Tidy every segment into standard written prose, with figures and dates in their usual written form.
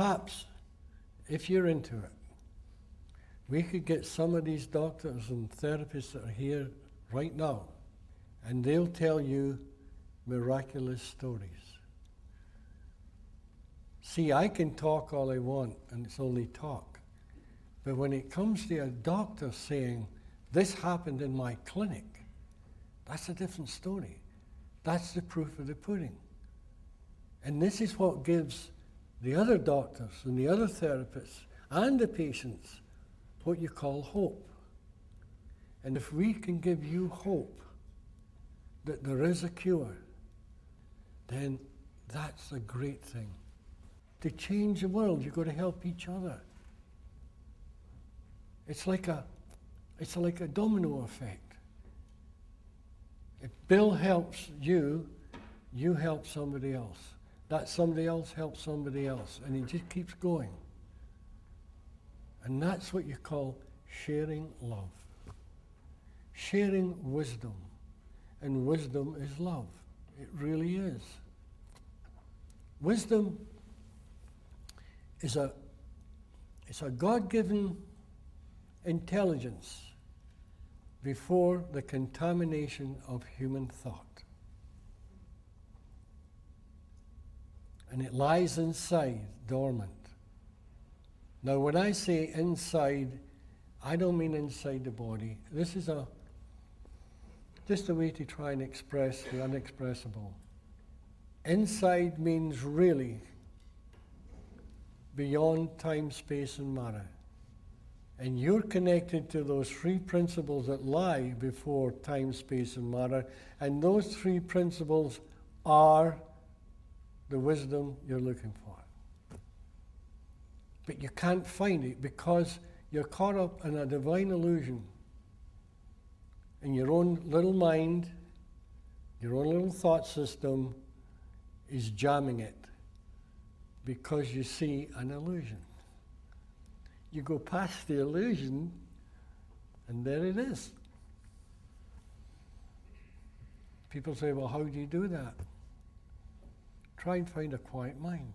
perhaps, if you're into it, we could get some of these doctors and therapists that are here right now, and they'll tell you miraculous stories. See, I can talk all I want, and it's only talk. But when it comes to a doctor saying, this happened in my clinic, that's a different story. That's the proof of the pudding. And this is what gives the other doctors and the other therapists and the patients what you call hope. And if we can give you hope that there is a cure, then that's a great thing. To change the world, you've got to help each other. It's like a domino effect. If Bill helps you, you help somebody else. That somebody else helps somebody else, and it just keeps going. And that's what you call sharing love. Sharing wisdom. And wisdom is love. It really is. Wisdom is a God-given intelligence before the contamination of human thought. And it lies inside, dormant. Now, when I say inside, I don't mean inside the body. This is just a way to try and express the unexpressible. Inside means really beyond time, space, and matter. And you're connected to those three principles that lie before time, space, and matter. And those three principles are the wisdom you're looking for. But you can't find it because you're caught up in a divine illusion. And your own little mind, your own little thought system is jamming it because you see an illusion. You go past the illusion, and there it is. People say, well, how do you do that? Try and find a quiet mind.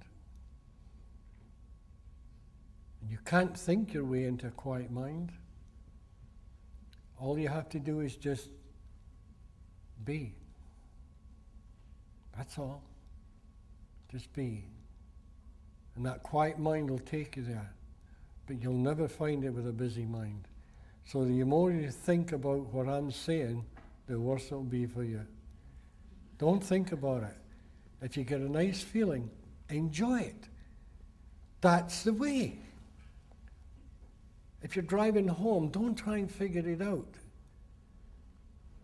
You can't think your way into a quiet mind. All you have to do is just be. That's all. Just be. And that quiet mind will take you there. But you'll never find it with a busy mind. So the more you think about what I'm saying, the worse it'll be for you. Don't think about it. If you get a nice feeling, enjoy it. That's the way. If you're driving home, don't try and figure it out.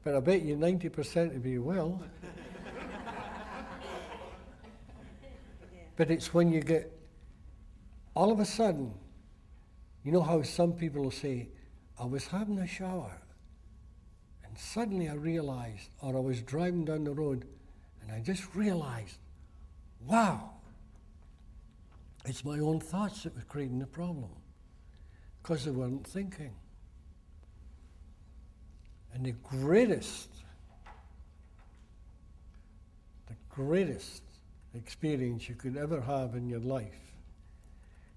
But I bet you 90% of you will. But it's when you get, all of a sudden, you know how some people will say, I was having a shower, and suddenly I realized, or I was driving down the road, and I just realized, wow, it's my own thoughts that were creating the problem, because they weren't thinking. And the greatest experience you could ever have in your life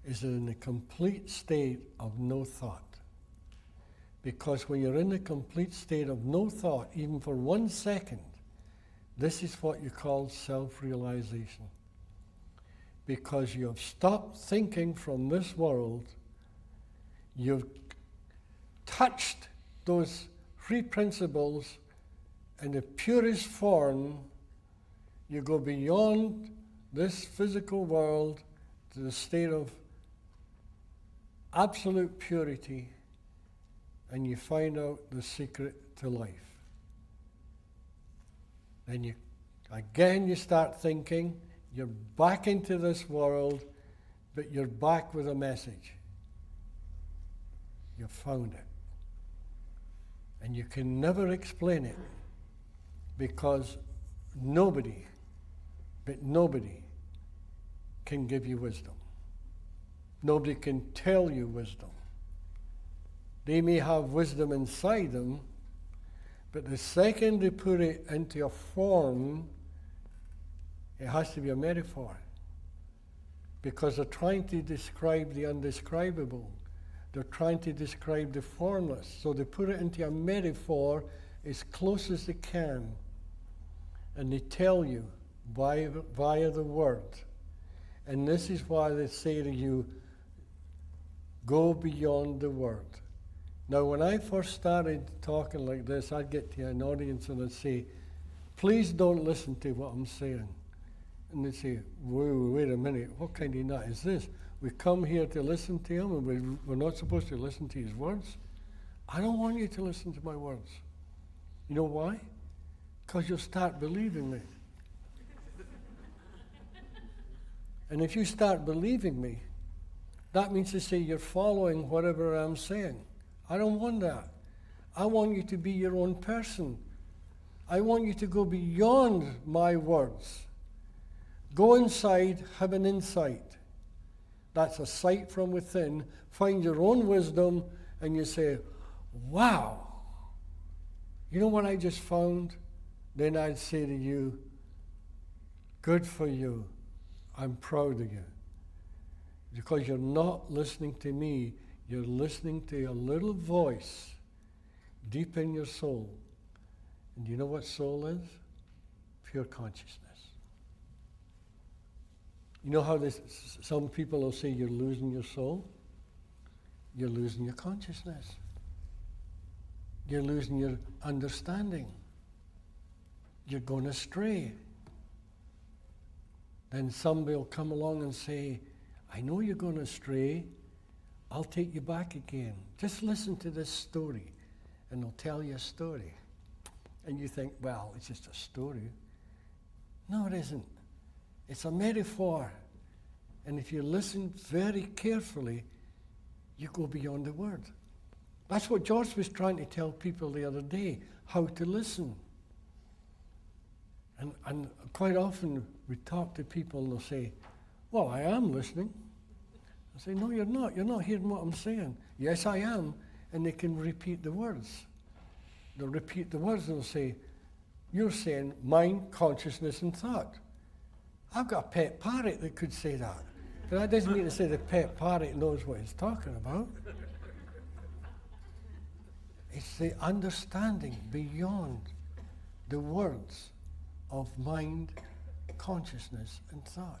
is in a complete state of no thought. Because when you're in a complete state of no thought, even for 1 second, this is what you call self-realization. Because you have stopped thinking from this world, you've touched those three principles in the purest form. You go beyond this physical world to the state of absolute purity, and you find out the secret to life. Then you start thinking, you're back into this world, but you're back with a message. You found it. And you can never explain it, because nobody can give you wisdom. Nobody can tell you wisdom. They may have wisdom inside them, but the second they put it into a form, it has to be a metaphor. because they're trying to describe the undescribable. They're trying to describe the formless. So they put it into a metaphor as close as they can. And they tell you via the word. And this is why they say to you, go beyond the word. Now, when I first started talking like this, I'd get to an audience and I'd say, please don't listen to what I'm saying. And they'd say, wait a minute, what kind of nut is this? We come here to listen to him and we're not supposed to listen to his words? I don't want you to listen to my words. You know why? Because you'll start believing me. And if you start believing me, that means to say you're following whatever I'm saying. I don't want that. I want you to be your own person. I want you to go beyond my words. Go inside, have an insight. That's a sight from within. Find your own wisdom, and you say, wow, you know what I just found? Then I'd say to you, good for you. I'm proud of you. Because you're not listening to me, you're listening to a little voice deep in your soul. And do you know what soul is? Pure consciousness. You know how some people will say you're losing your soul? You're losing your consciousness. You're losing your understanding. You're going astray. Then somebody will come along and say, I know you're going astray. I'll take you back again. Just listen to this story, and they'll tell you a story. And you think, well, it's just a story. No, it isn't. It's a metaphor. And if you listen very carefully, you go beyond the word. That's what George was trying to tell people the other day, how to listen. And quite often we talk to people and they'll say, well, I am listening. I say, no, you're not. You're not hearing what I'm saying. Yes, I am. And they can repeat the words. They'll repeat the words and they'll say, you're saying mind, consciousness, and thought. I've got a pet parrot that could say that. But that doesn't mean to say the pet parrot knows what he's talking about. It's the understanding beyond the words of mind, consciousness, and thought.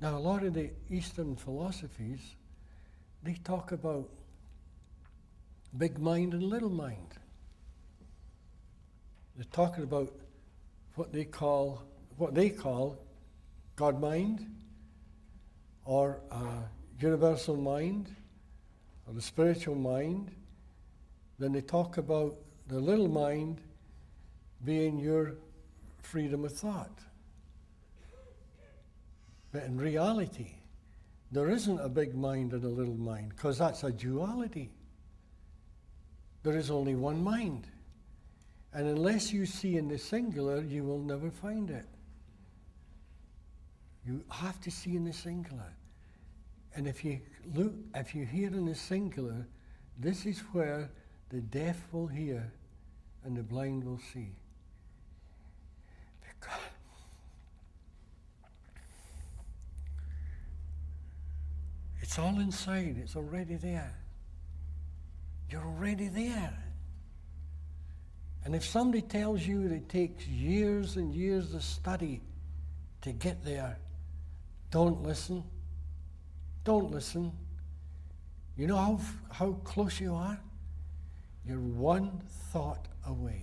Now, a lot of the Eastern philosophies, they talk about big mind and little mind. They're talking about what they call God mind, or universal mind, or the spiritual mind. Then they talk about the little mind being your freedom of thought. But in reality, there isn't a big mind and a little mind, because that's a duality. There is only one mind. And unless you see in the singular, you will never find it. You have to see in the singular. And if you hear in the singular, this is where the deaf will hear and the blind will see. Because it's all inside. It's already there. You're already there. And if somebody tells you that it takes years and years of study to get there, don't listen. Don't listen. You know how close you are? You're one thought away.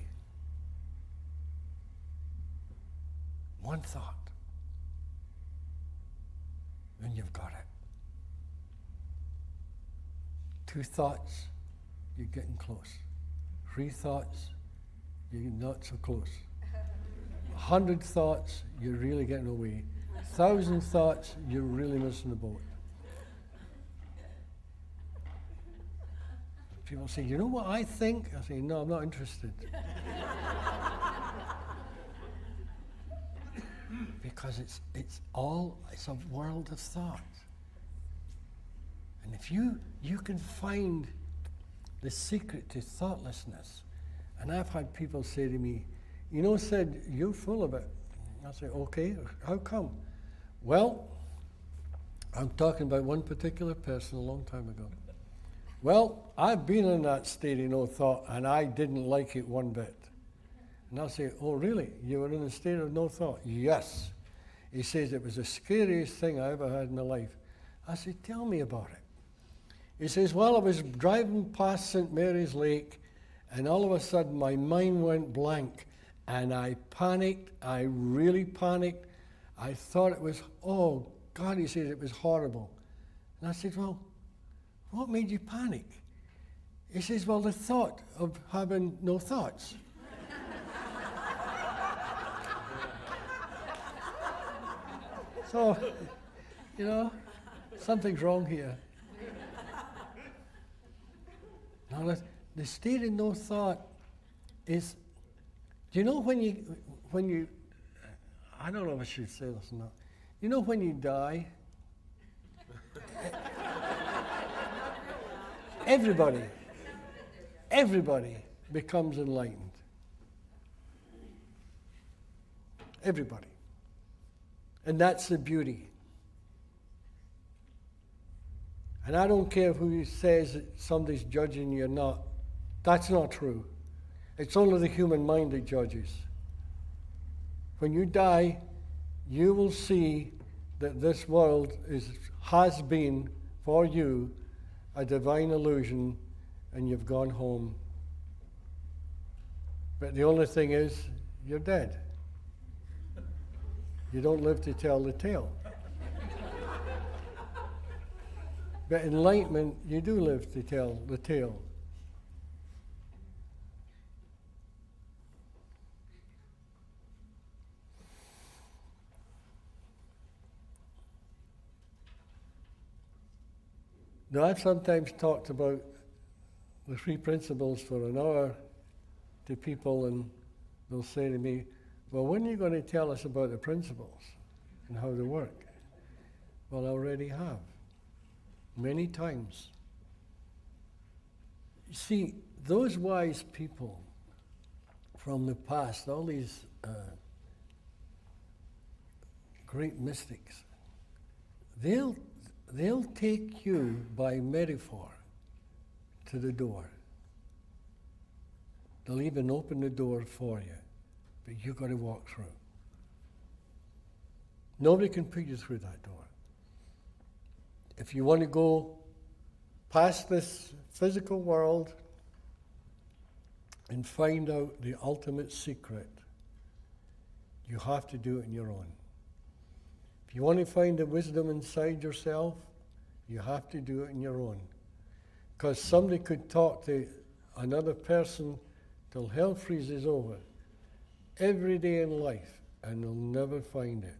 One thought. Then you've got it. 2 thoughts, you're getting close. 3 thoughts, you're not so close. 100 thoughts, you're really getting away. 1,000 thoughts, you're really missing the boat. People say, you know what I think? I say, no, I'm not interested. Because it's a world of thought. And if you can find the secret to thoughtlessness, and I've had people say to me, you know, Sid, you're full of it. I say, okay, how come? Well, I'm talking about one particular person a long time ago. Well, I've been in that state of no thought, and I didn't like it one bit. And I'll say, oh, really? You were in a state of no thought? Yes. He says, it was the scariest thing I ever had in my life. I said, tell me about it. He says, well, I was driving past St. Mary's Lake, and all of a sudden my mind went blank, and I panicked. I really panicked. I thought it was, oh, God, he says it was horrible. And I said, well, what made you panic? He says, well, the thought of having no thoughts. So, you know, something's wrong here. Now, the state of no thought is, do you know when you, I don't know if I should say this or not. You know when you die, everybody becomes enlightened. Everybody. And that's the beauty. And I don't care who says that somebody's judging you or not. That's not true. It's only the human mind that judges. When you die, you will see that this world has been, for you, a divine illusion, and you've gone home. But the only thing is, you're dead. You don't live to tell the tale. But enlightenment, you do live to tell the tale. Now, I've sometimes talked about the three principles for an hour to people, and they'll say to me, well, when are you going to tell us about the principles and how they work? Well, I already have, many times. You see, those wise people from the past, all these great mystics, they'll take you by metaphor to the door. They'll even open the door for you, but you've got to walk through. Nobody can put you through that door. If you want to go past this physical world and find out the ultimate secret, you have to do it on your own. If you want to find the wisdom inside yourself, you have to do it on your own. Because somebody could talk to another person till hell freezes over every day in life, and they'll never find it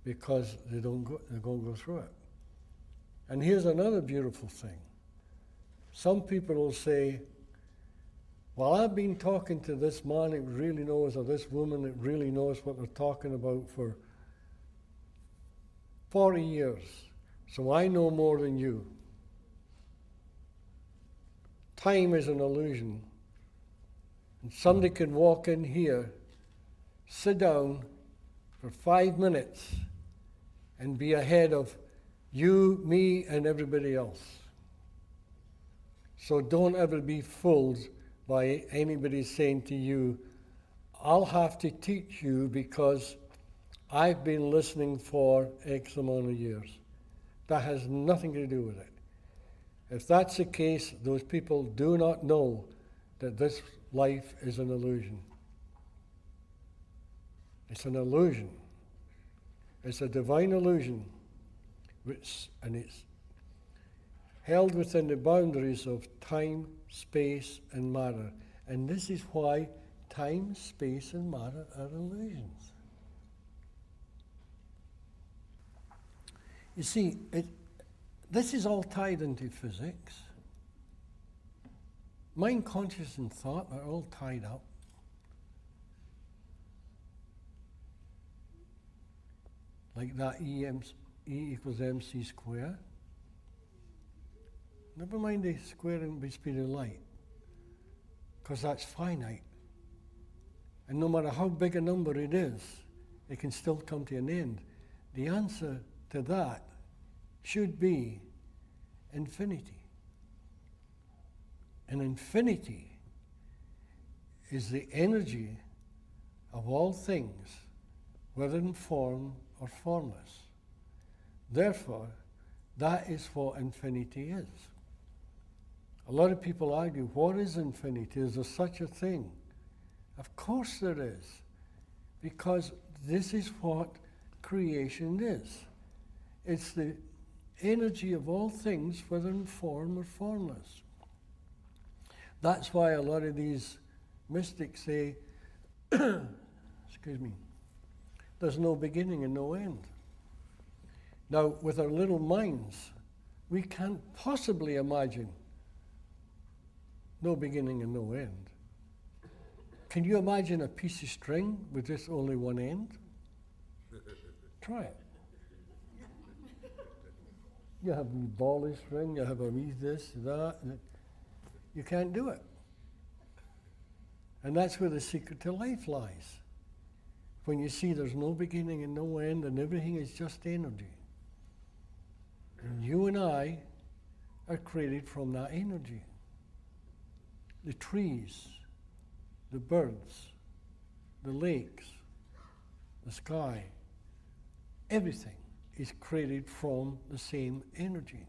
because they're going to go through it. And here's another beautiful thing. Some people will say, well, I've been talking to this man that really knows, or this woman that really knows what they're talking about for 40 years, so I know more than you. Time is an illusion. And somebody can walk in here, sit down for 5 minutes, and be ahead of you, me, and everybody else. So don't ever be fooled by anybody saying to you, I'll have to teach you because I've been listening for X amount of years. That has nothing to do with it. If that's the case, those people do not know that this life is an illusion. It's an illusion. It's a divine illusion, and it's held within the boundaries of time, space, and matter. And this is why time, space, and matter are illusions. You see, this is all tied into physics. Mind, conscious, and thought are all tied up. Like that E equals mc squared. Never mind the squaring by speed of light, because that's finite. And no matter how big a number it is, it can still come to an end. The answer to that should be infinity. And infinity is the energy of all things, whether in form or formless. Therefore, that is what infinity is. A lot of people argue, what is infinity? Is there such a thing? Of course there is, because this is what creation is. It's the energy of all things, whether in form or formless. That's why a lot of these mystics say, excuse me, there's no beginning and no end. Now, with our little minds, we can't possibly imagine no beginning and no end. Can you imagine a piece of string with just only one end? Try it. You have a ball of string, you have a wee this, that. You can't do it. And that's where the secret to life lies. When you see there's no beginning and no end and everything is just energy. And you and I are created from that energy. The trees, the birds, the lakes, the sky, everything is created from the same energy.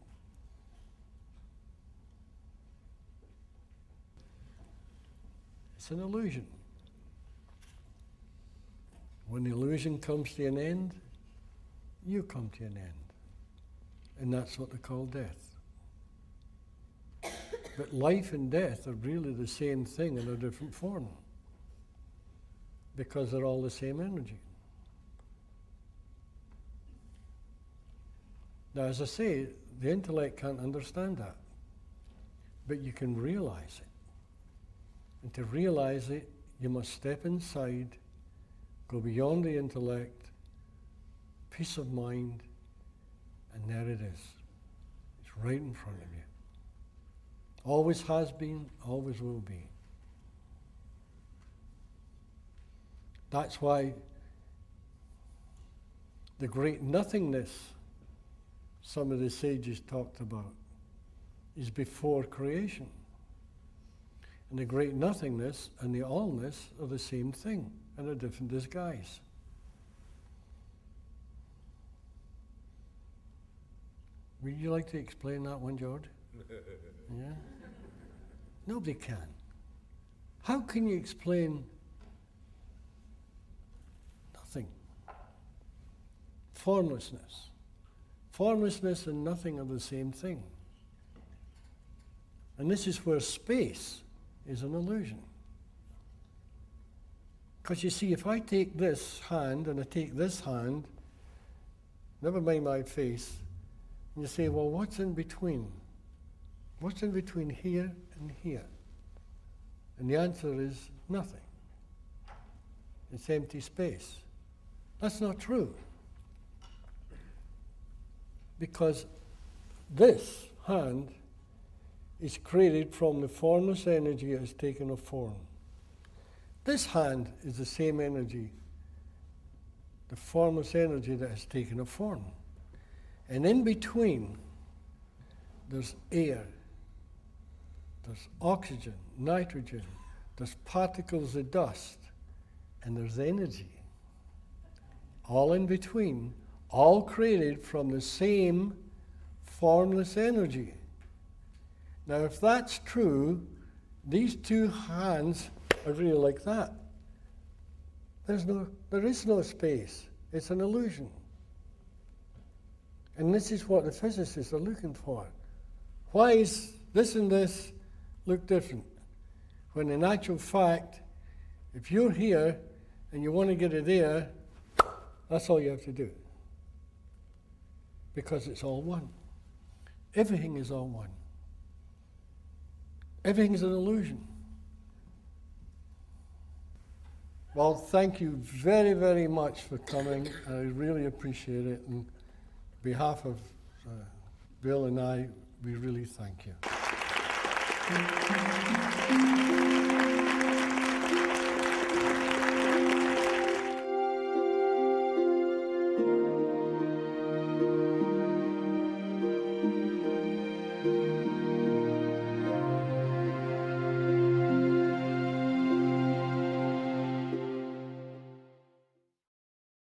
It's an illusion. When the illusion comes to an end, you come to an end. And that's what they call death. But life and death are really the same thing in a different form, because they're all the same energy. Now, as I say, the intellect can't understand that, but you can realize it. And to realize it, you must step inside, go beyond the intellect, peace of mind, and there it is. It's right in front of you. Always has been, always will be. That's why the great nothingness some of the sages talked about is before creation. And the great nothingness and the allness are the same thing in a different disguise. Would you like to explain that one, George? Yeah? Nobody can. How can you explain nothing? Formlessness. Formlessness and nothing are the same thing. And this is where space is an illusion. Because you see, if I take this hand and I take this hand, never mind my face, and you say, well, what's in between? What's in between here and here? And the answer is nothing. It's empty space. That's not true. Because this hand is created from the formless energy that has taken a form. This hand is the same energy, the formless energy that has taken a form. And in between, there's air, there's oxygen, nitrogen, there's particles of dust, and there's energy. All in between, all created from the same formless energy. Now, if that's true, these two hands are really like that. There is no space. It's an illusion. And this is what the physicists are looking for. Why is this and this look different? When in actual fact, if you're here and you want to get it there, that's all you have to do. Because it's all one. Everything is all one. Everything is an illusion. Well, thank you very, very much for coming. I really appreciate it. And on behalf of Bill and I, we really thank you.